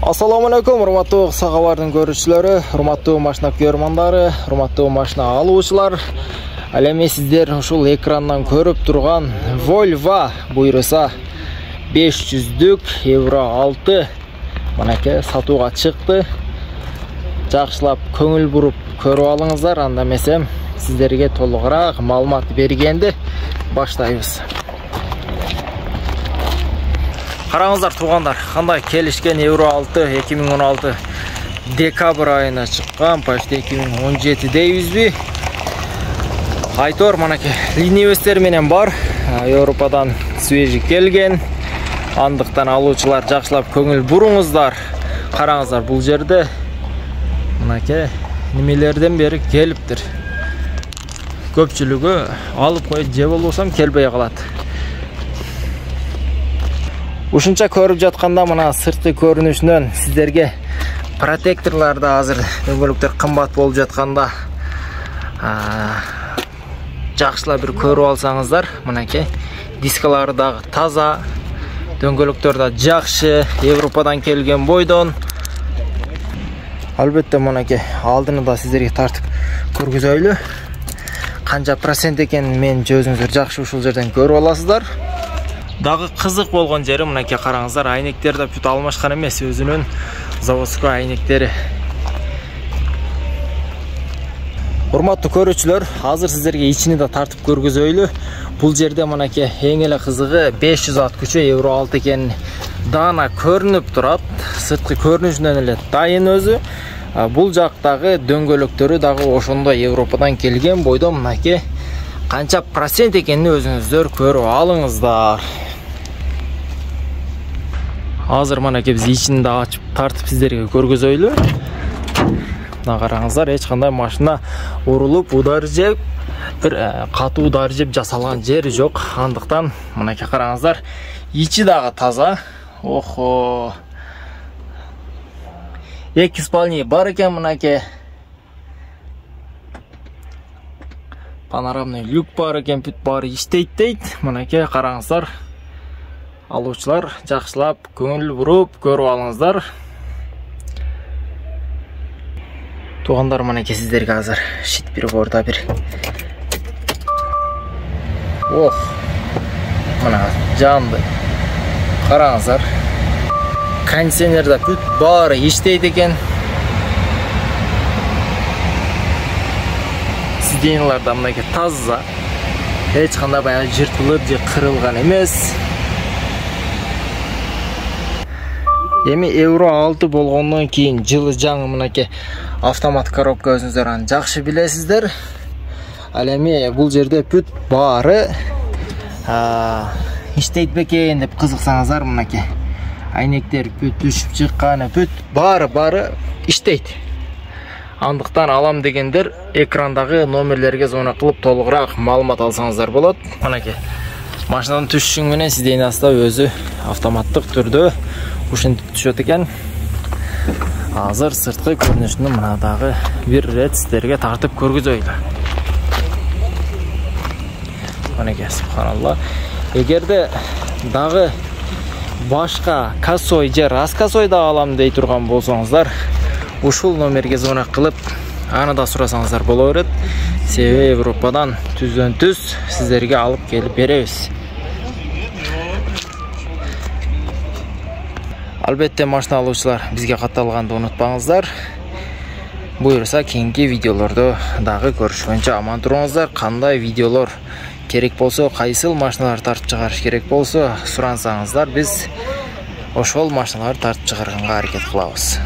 Assalamu алейкум, урматтуу сагабардын көрүүчүлөрү, урматтуу машина көрмандары, урматтуу машина алуучулар. Ал эми сиздер ушул экрандан көрүп турган Volvo буйруса 500дүк евро 6 манаке сатууга чыкты. Жакшылап көңүл буруп көрүп алыңыздар, анда эмесем сиздерге толугураак маалымат бергенди баштайбыз. Караңыздар туугандар, кандай келишкен евро 6 2016 декабрь айына чыккан, почти 2017 дейбизби? Айтор манаке линейбестер менен бар. Европадан свежий келген. Андыктан алуучулар жакшылап көңүл буруңуздар. Караңыздар, бул жерде манаке немелерден бери келиптир. Көпчүлүгү алып коюп же болбосом келбей калат. Ушунча көрүп жатканда мына сырткы көрүнүшүнөн сиздерге протекторларды азыр дөңгөлөктөр кымбат болуп жатканда жакшылап бир көрүп алсаңыздар, мынакей дискалары дагы таза, дөңгөлөктөр да жакшы, Европадан келген бойдон. Албетте мынакей алдыны да сиздерге тартып көргөзөйлү. Канча процент экенин мен өзүңүздөр жакшы ушул жерден көрүп аласыздар. Дагы кызык болгон жери мынакей караңыздар, айнектер да бүт алмашкан эмес, өзүнүн заводской айнектери. Урматтуу көрүүчүлөр, азыр сиздерге ичини да тартып көргөзөйлү. Бул жерде мынакей эң эле кызыгы 500 Вт күчү евро 6 экени даана көрүнүп турат. Сырткы көрүнүшүнөн эле дайын өзү. Бул жактагы дөңгөлөктөрү дагы ошондой Европадан келген бойдо мынакей канча процент экенин өзүңүздөр көрүп алыңыздар. Азыр мынакей биз ичин да ачып тартып сиздерге көргөзөйлү. Мына караңыздар, эч кандай машина урулуп, удар жеп, бир катуу удар жеп жасалган жери жок. Андыктан мынакей караңыздар, ичи дагы таза. Охо. Эки спальни бар экен мынакей. Панорамный люк бар экен, бүт баары иштейт дейт. Мынакей караңыздар. Алуучулар жакшылап көңүл буруп көрүп алыңыздар. Туугандар, мынакей сиздерге азыр шит приборда бир. Ох. Мына жанды. Караңыздар. Кондиционерде бүт баары иштейт экен. Сиденьяларда мынакей таза. Эч кандай баягы жыртылып же кырылган эмес. Эми евро 6 болгондон кийин жылы жаңы мынакей автомат коробка, өзүңүздөр аны жакшы билесиздер. Ал эми бул жерде бүт баары иштейт бекен деп кызыксаңыздар, мынакей айнектер бүт түшүп чыкканы, бүт баары иштейт. Андыктан алам дегендер экрандагы номерлерге звонок кылып толугураак маалымат алсаңыздар болот. Мынакей машинадан түшүшүң менен сиденьясында өзү автоматтык түрдө ушинтип түшөт экен. Азыр сырткы көрүнүшүнү мына дагы бир рет сиздерге тартып көргөзөйлү. Мынакей субханалла. Эгерде дагы башка кассой же раскассой да алам дей турган болсоңуздар, ушул номерге звонок кылып, аны да сурасаңыздар боло берет. Себеби Европадан түздөн-түз сиздерге алып келип беребиз. Албетте машина алуучулар, бизге катталганды унутпаңыздар. Буйруса кийинки видеолордо дагы көрүшкөнчө аман туруңуздар. Кандай видеолор керек болсо, кайсыл машиналар тартып чыгарыш керек болсо сурансаңыздар, биз ошол машиналарды тартып чыгарганга аракет кылабыз.